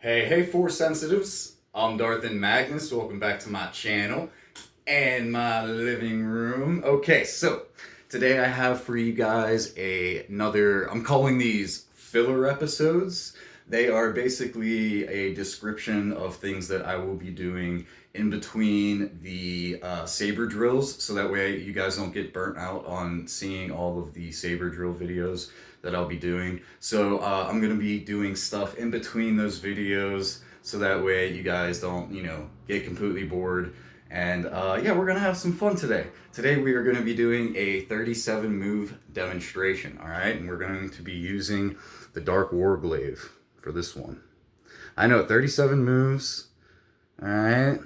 Hey, Force Sensitives. I'm Darth and Magnus. Welcome back to my channel and my living room. Okay, so today I have for you guys another, I'm calling these filler episodes. They are basically a description of things that I will be doing in between the saber drills, so that way you guys don't get burnt out on seeing all of the saber drill videos that I'll be doing. So I'm gonna be doing stuff in between those videos, so that way you guys don't, get completely bored. And yeah, we're gonna have some fun today. Today we are gonna be doing a 37 move demonstration, all right? And we're going to be using the Dark War Glaive for this one. I know, 37 moves, all right?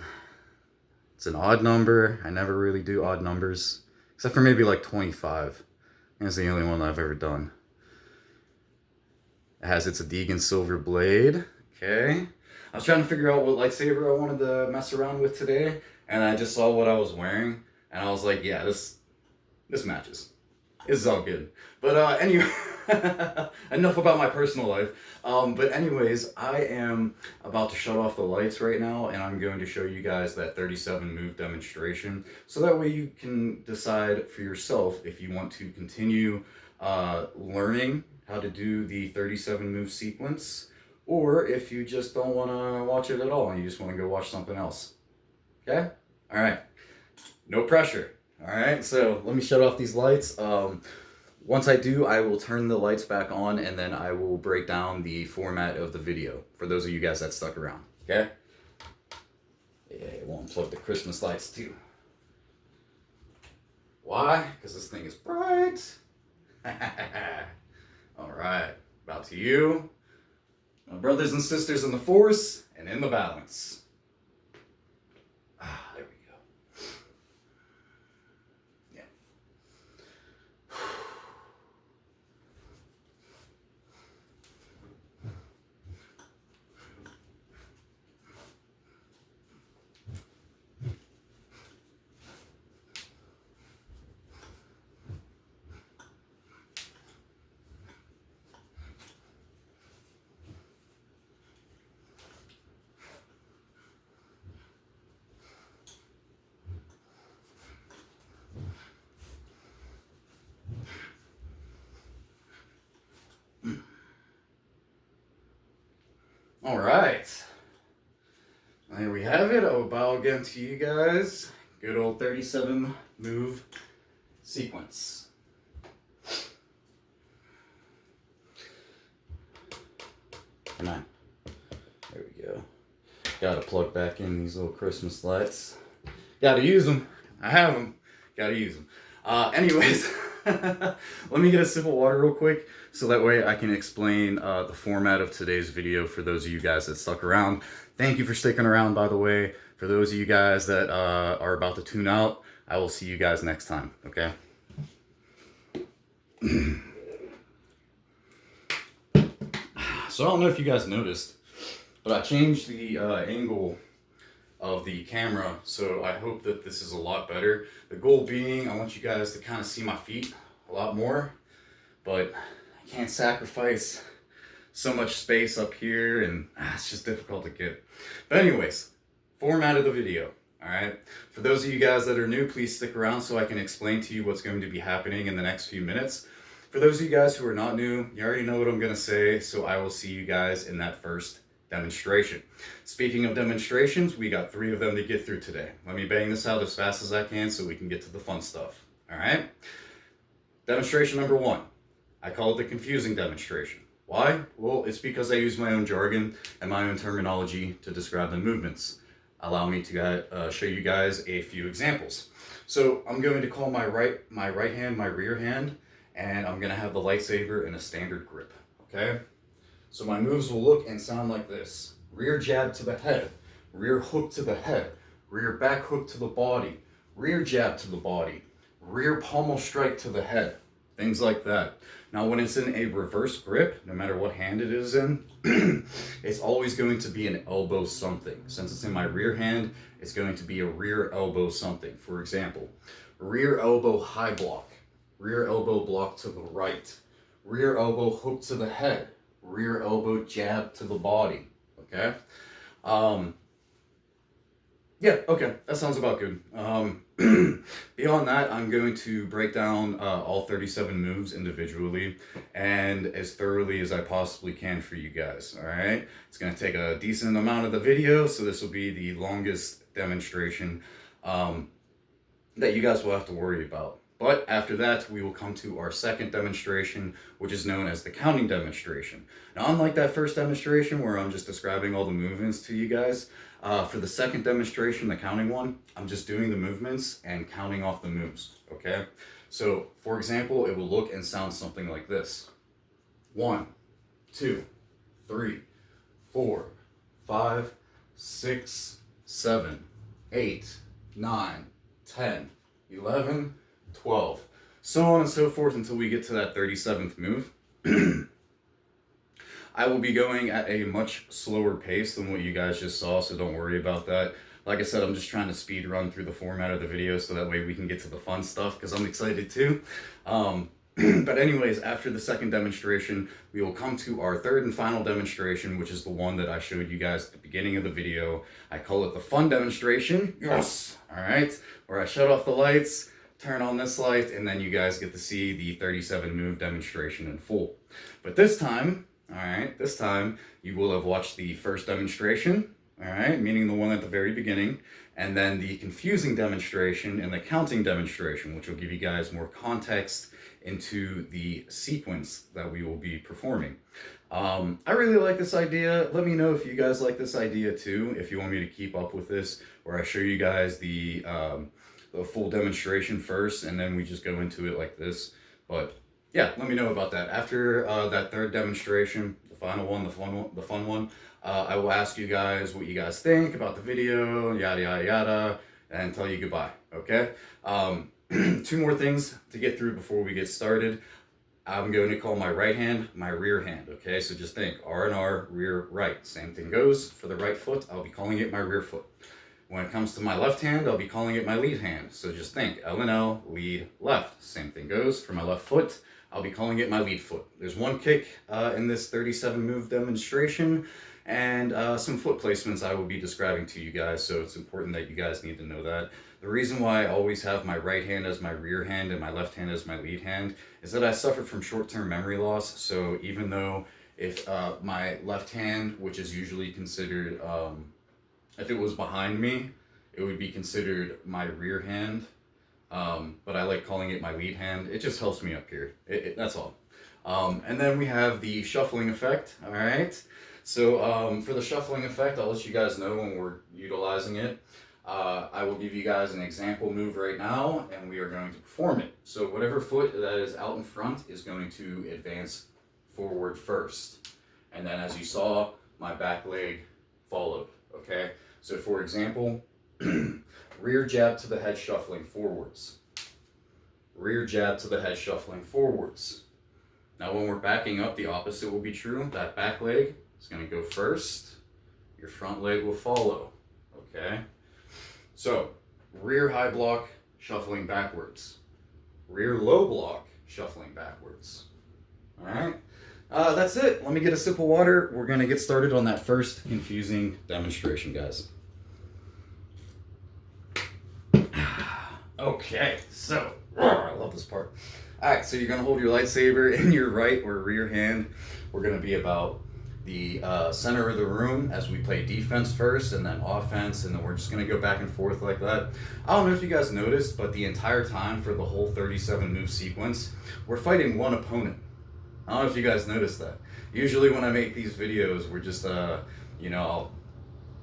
It's an odd number. I never really do odd numbers, except for maybe like 25. That's the only one I've ever done. It has its Deegan silver blade. Okay. I was trying to figure out what lightsaber I wanted to mess around with today, and I just saw what I was wearing, and I was like, yeah, this matches. This is all good. But anyway, enough about my personal life. But anyways, I am about to shut off the lights right now, and I'm going to show you guys that 37 move demonstration, so that way you can decide for yourself if you want to continue learning how to do the 37 move sequence, or if you just don't want to watch it at all and you just want to go watch something else. Okay? All right. No pressure. All right, so let me shut off these lights. Once I do, I will turn the lights back on, and then I will break down the format of the video for those of you guys that stuck around, okay? Yeah, we'll unplug the Christmas lights too. Why? Because this thing is bright. All right, about to you, my brothers and sisters in the Force and in the balance. There we go. Yeah. All right, there we have it. I'll bow again to you guys. Good old 37 move sequence. Come on. There we go. Gotta plug back in these little Christmas lights. Gotta use them. I have them. Gotta use them. Anyways, let me get a sip of water real quick, so that way I can explain the format of today's video for those of you guys that stuck around. Thank you for sticking around, by the way. For those of you guys that are about to tune out, I will see you guys next time, okay? So I don't know if you guys noticed, but I changed the angle of the camera, so I hope that this is a lot better. The goal being, I want you guys to kind of see my feet a lot more, but I can't sacrifice so much space up here, and it's just difficult to get. But anyways, format of the video, all right? For those of you guys that are new, please stick around so I can explain to you what's going to be happening in the next few minutes. For those of you guys who are not new, you already know what I'm gonna say, so I will see you guys in that first demonstration. Speaking of demonstrations, we got 3 of them to get through today. Let me bang this out as fast as I can so we can get to the fun stuff, all right? Demonstration number 1. I call it the confusing demonstration. Why? Well, it's because I use my own jargon and my own terminology to describe the movements. Allow me to show you guys a few examples. So I'm going to call my right hand my rear hand, and I'm gonna have the lightsaber in a standard grip, okay? So my moves will look and sound like this. Rear jab to the head, rear hook to the head, rear back hook to the body, rear jab to the body, rear pommel strike to the head, things like that. Now when it's in a reverse grip, no matter what hand it is in, it's always going to be an elbow something. Since it's in my rear hand, it's going to be a rear elbow something. For example, rear elbow high block, rear elbow block to the right, rear elbow hook to the head, rear elbow jab to the body, Okay. Um, yeah, okay, that sounds about good. Beyond that, I'm going to break down all 37 moves individually and as thoroughly as I possibly can for you guys, all right? It's going to take a decent amount of the video, so this will be the longest demonstration that you guys will have to worry about. But after that, we will come to our second demonstration, which is known as the counting demonstration. Now, unlike that first demonstration where I'm just describing all the movements to you guys, for the second demonstration, the counting one, I'm just doing the movements and counting off the moves, okay? So, for example, it will look and sound something like this. 1, 2, 3, 4, 5, 6, 7, 8, 9, 10, 11, 12, so on and so forth until we get to that 37th move. I will be going at a much slower pace than what you guys just saw, so don't worry about that. Like I said, I'm just trying to speed run through the format of the video so that way we can get to the fun stuff, because I'm excited too. But anyways, after the second demonstration, we will come to our third and final demonstration, which is the one that I showed you guys at the beginning of the video. I call it the fun demonstration. Yes! All right, where I shut off the lights, turn on this light, and then you guys get to see the 37 move demonstration in full. But this time, all right, this time you will have watched the first demonstration, all right, meaning the one at the very beginning, and then the confusing demonstration and the counting demonstration, which will give you guys more context into the sequence that we will be performing. I really like this idea. Let me know if you guys like this idea too, if you want me to keep up with this, where I show you guys the full demonstration first, and then we just go into it like this. But yeah, let me know about that. After that third demonstration, the final one, the fun one, I will ask you guys what you guys think about the video, yada, yada, yada, and tell you goodbye, okay? 2 more things to get through before we get started. I'm going to call my right hand my rear hand, okay? So just think, R and R, rear, right. Same thing goes for the right foot. I'll be calling it my rear foot. When it comes to my left hand, I'll be calling it my lead hand. So just think, L and L, lead, left. Same thing goes for my left foot. I'll be calling it my lead foot. There's one kick in this 37 move demonstration, and some foot placements I will be describing to you guys, so it's important that you guys need to know that. The reason why I always have my right hand as my rear hand and my left hand as my lead hand is that I suffer from short-term memory loss. So even though if my left hand, which is usually considered, if it was behind me, it would be considered my rear hand. But I like calling it my lead hand. It just helps me up here. That's all. And then we have the shuffling effect, all right? So for the shuffling effect, I'll let you guys know when we're utilizing it. I will give you guys an example move right now, and we are going to perform it. So whatever foot that is out in front is going to advance forward first. And then as you saw, my back leg followed, okay? So for example, rear jab to the head shuffling forwards. Rear jab to the head shuffling forwards. Now when we're backing up, the opposite will be true. That back leg is going to go first. Your front leg will follow, okay? So, rear high block, shuffling backwards. Rear low block, shuffling backwards. All right, that's it. Let me get a sip of water. We're going to get started on that first confusing demonstration, guys. Okay, so, I love this part. All right, so you're going to hold your lightsaber in your right or rear hand. We're going to be about the center of the room as we play defense first and then offense, and then we're just going to go back and forth like that. I don't know if you guys noticed, but the entire time for the whole 37 move sequence, we're fighting one opponent. I don't know if you guys noticed that. Usually when I make these videos, we're just, you know,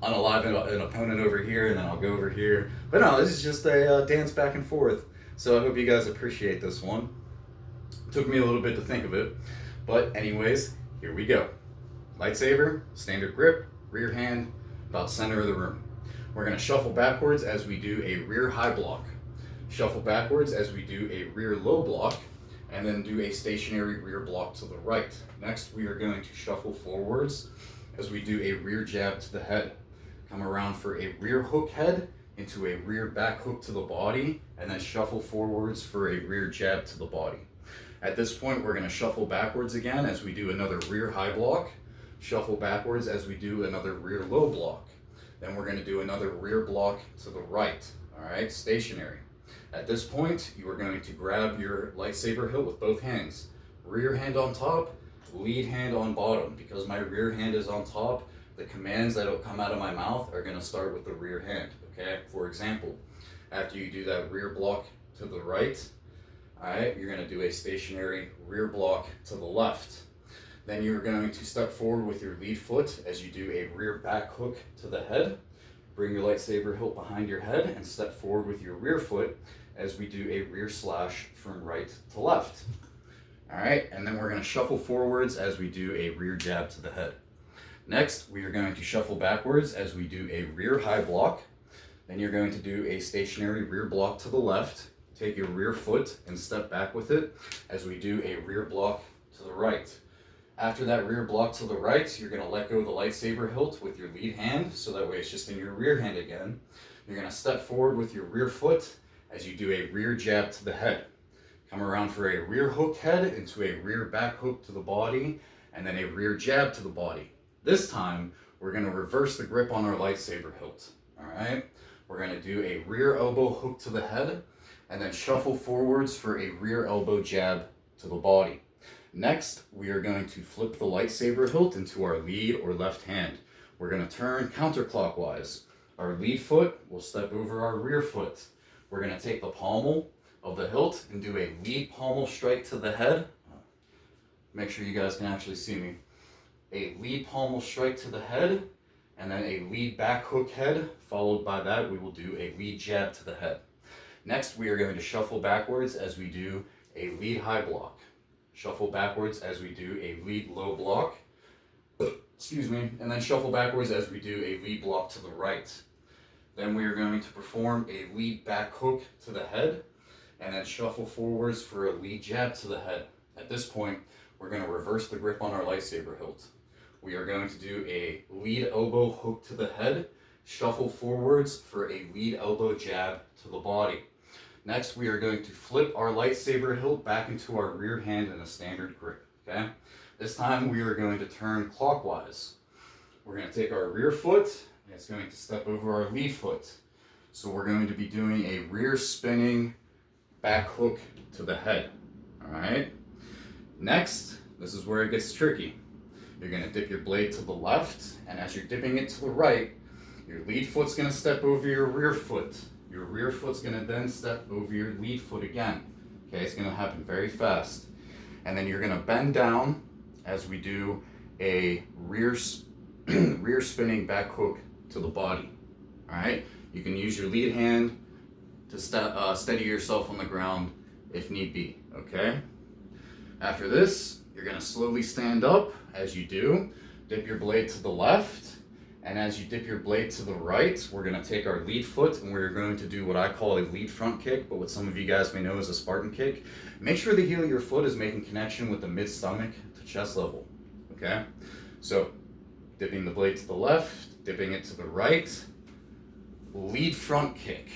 I'll unalive an opponent over here and then I'll go over here. But no, this is just a dance back and forth. So I hope you guys appreciate this one. It took me a little bit to think of it. But anyways, here we go. Lightsaber, standard grip, rear hand, about center of the room. We're going to shuffle backwards as we do a rear high block. Shuffle backwards as we do a rear low block, and then do a stationary rear block to the right. Next, we are going to shuffle forwards as we do a rear jab to the head. Come around for a rear hook head into a rear back hook to the body, and then shuffle forwards for a rear jab to the body. At this point, we're going to shuffle backwards again as we do another rear high block, shuffle backwards as we do another rear low block. Then we're going to do another rear block to the right, all right, stationary. At this point, you are going to grab your lightsaber hilt with both hands. Rear hand on top, lead hand on bottom. Because my rear hand is on top, the commands that will come out of my mouth are going to start with the rear hand, okay? For example, after you do that rear block to the right, all right, you're going to do a stationary rear block to the left. Then you're going to step forward with your lead foot as you do a rear back hook to the head. Bring your lightsaber hilt behind your head and step forward with your rear foot as we do a rear slash from right to left. All right, and then we're going to shuffle forwards as we do a rear jab to the head. Next, we are going to shuffle backwards as we do a rear high block. Then you're going to do a stationary rear block to the left. Take your rear foot and step back with it as we do a rear block to the right. After that rear block to the right, you're going to let go of the lightsaber hilt with your lead hand, so that way it's just in your rear hand again. You're going to step forward with your rear foot as you do a rear jab to the head. Come around for a rear hook head into a rear back hook to the body, and then a rear jab to the body. This time, we're going to reverse the grip on our lightsaber hilt. All right? We're going to do a rear elbow hook to the head, and then shuffle forwards for a rear elbow jab to the body. Next, we are going to flip the lightsaber hilt into our lead or left hand. We're going to turn counterclockwise. Our lead foot will step over our rear foot. We're going to take the pommel of the hilt and do a lead pommel strike to the head. Make sure you guys can actually see me. A lead pommel strike to the head, and then a lead back hook head. Followed by that, we will do a lead jab to the head. Next, we are going to shuffle backwards as we do a lead high block. Shuffle backwards as we do a lead low block. Excuse me. And then shuffle backwards as we do a lead block to the right. Then we are going to perform a lead back hook to the head, and then shuffle forwards for a lead jab to the head. At this point, we're going to reverse the grip on our lightsaber hilt. We are going to do a lead elbow hook to the head, shuffle forwards for a lead elbow jab to the body. Next, we are going to flip our lightsaber hilt back into our rear hand in a standard grip, okay? This time, we are going to turn clockwise. We're going to take our rear foot, and it's going to step over our lead foot. So we're going to be doing a rear spinning back hook to the head, all right? Next, this is where it gets tricky. You're going to dip your blade to the left, and as you're dipping it to the right, your lead foot's going to step over your rear foot. Your rear foot's going to then step over your lead foot again. Okay, it's going to happen very fast. And then you're going to bend down as we do a rear spinning back hook to the body. All right, you can use your lead hand to steady yourself on the ground if need be. Okay. After this, you're going to slowly stand up. As you do, dip your blade to the left. And as you dip your blade to the right, we're going to take our lead foot and we're going to do what I call a lead front kick, but what some of you guys may know as a Spartan kick. Make sure the heel of your foot is making connection with the mid-stomach to chest level, okay? So, dipping the blade to the left, dipping it to the right, lead front kick.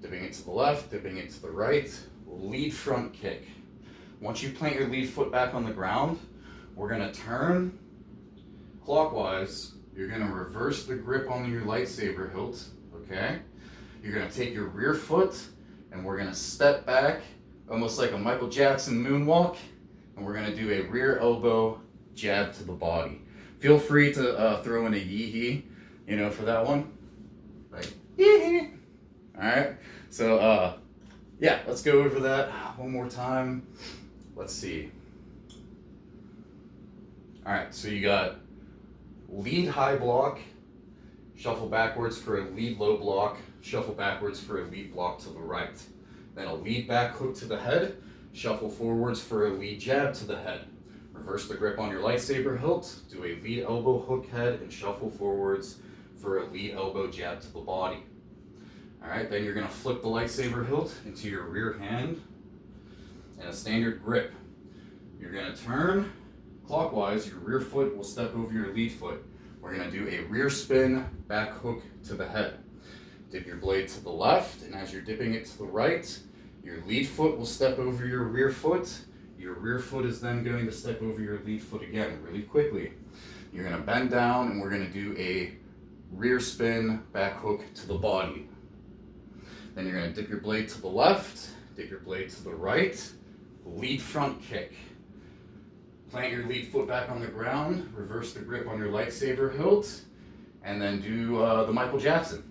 Dipping it to the left, dipping it to the right, lead front kick. Once you plant your lead foot back on the ground, we're going to turn clockwise. You're going to reverse the grip on your lightsaber hilt, okay? You're going to take your rear foot and we're going to step back almost like a Michael Jackson moonwalk, and we're going to do a rear elbow jab to the body. Feel free to throw in a yee-hee, for that one. Like, yee-hee. All right, so yeah, let's go over that one more time. Let's see. All right, so you got lead high block, shuffle backwards for a lead low block, shuffle backwards for a lead block to the right. Then a lead back hook to the head, shuffle forwards for a lead jab to the head. Reverse the grip on your lightsaber hilt, do a lead elbow hook head, and shuffle forwards for a lead elbow jab to the body. All right, then you're going to flip the lightsaber hilt into your rear hand in a standard grip. You're going to turn clockwise. Your rear foot will step over your lead foot. We're going to do a rear spin back hook to the head. Dip your blade to the left, and as you're dipping it to the right, your lead foot will step over your rear foot. Your rear foot is then going to step over your lead foot again really quickly. You're going to bend down and we're going to do a rear spin back hook to the body. Then you're going to dip your blade to the left, dip your blade to the right, lead front kick. Plant your lead foot back on the ground, reverse the grip on your lightsaber hilt, and then do the Michael Jackson.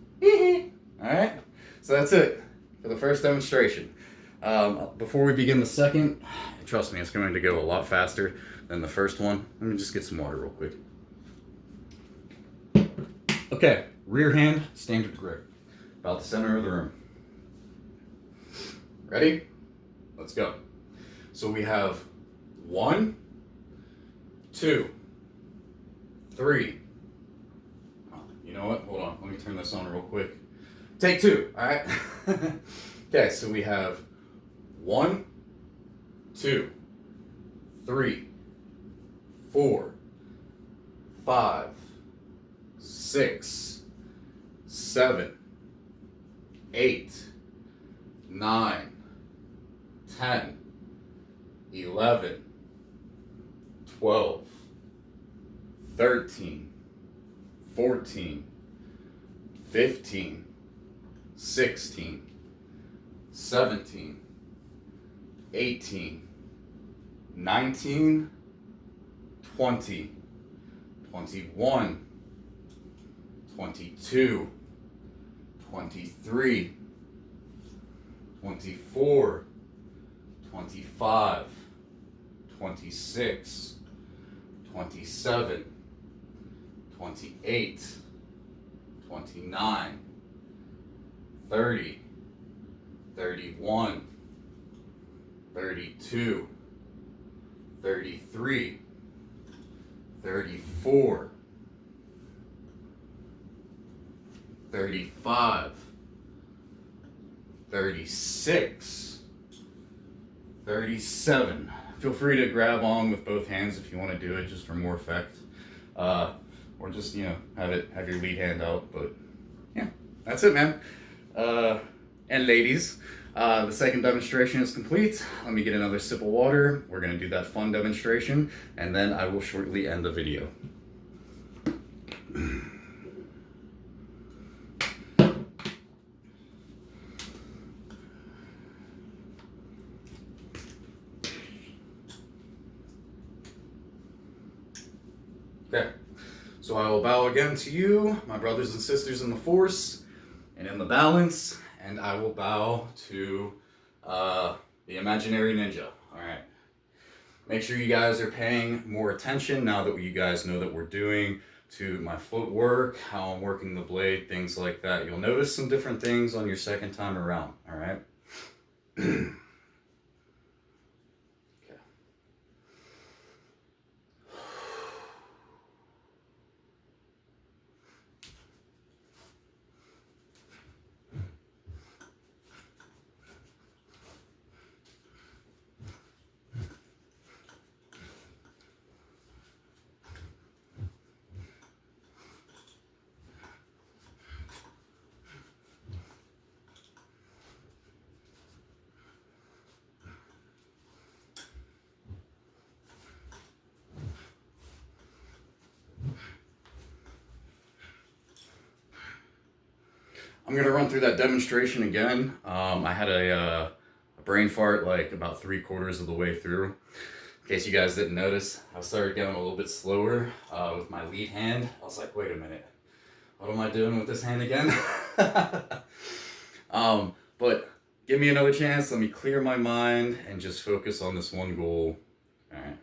Alright, so that's it for the first demonstration. Before we begin the second, trust me, it's going to go a lot faster than the first one. Let me just get some water real quick. Okay, rear hand, standard grip. About the center of the room. Ready? Let's go. So we have 1, 2, 3. Oh, you know what? Hold on. Let me turn this on real quick. Take 2, all right? Okay, so we have 1, 2, 3, 4, 5, 6, 7, 8, 9, 10, 11, 12, 13, 14, 15, 16, 17, 18, 19, 20, 21, 22, 23, 24, 25, 26, 27, 28, 29, 30, 31, 32, 33, 34, 35, 36, 37. Feel free to grab on with both hands if you want to do it just for more effect. Or just, you know, have your lead hand out. But yeah, that's it, man. And ladies, the second demonstration is complete. Let me get another sip of water. We're going to do that fun demonstration, and then I will shortly end the video. Okay, so I will bow again to you, my brothers and sisters in the Force and in the balance, and I will bow to the imaginary ninja. All right. Make sure you guys are paying more attention now that you guys know that we're doing to my footwork, how I'm working the blade, things like that. You'll notice some different things on your second time around. All right. I'm gonna run through that demonstration again. I had a brain fart like about 3/4 of the way through. In case you guys didn't notice, I started going a little bit slower with my lead hand. I was like, wait a minute, what am I doing with this hand again? But give me another chance. Let me clear my mind and just focus on this one goal. All right.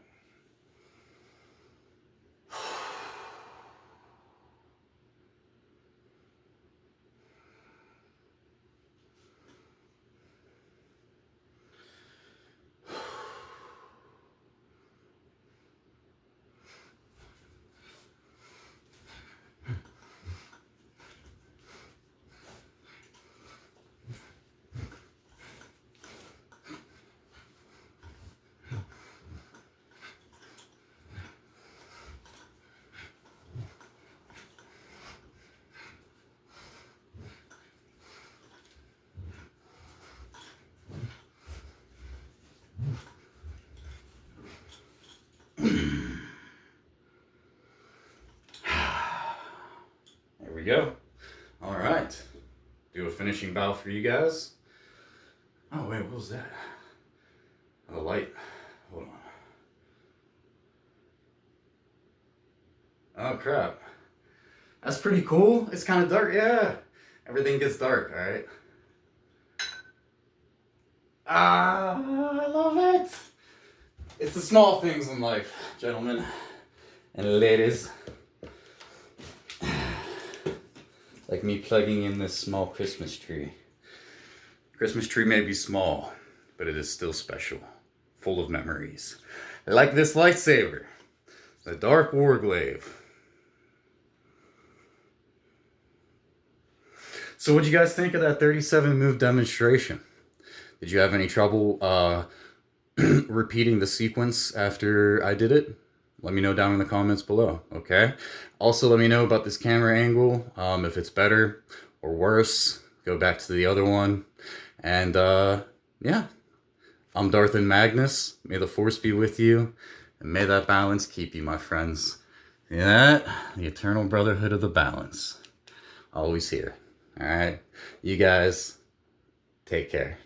There we go. All right. Do a finishing bow for you guys. Oh, wait, what was that? Oh, light. Hold on. Oh, crap. That's pretty cool. It's kind of dark. Yeah. Everything gets dark, all right? Ah, I love it. It's the small things in life, gentlemen and ladies. Like me plugging in this small Christmas tree. Christmas tree may be small, but it is still special, full of memories. Like this lightsaber, the Dark War Glaive. So what'd you guys think of that 37 move demonstration? Did you have any trouble repeating the sequence after I did it? Let me know down in the comments below, okay? Also, let me know about this camera angle, if it's better or worse. Go back to the other one. And, yeah. I'm Darth and Magnus. May the Force be with you. And may that balance keep you, my friends. Yeah, the eternal brotherhood of the balance. Always here. All right? You guys, take care.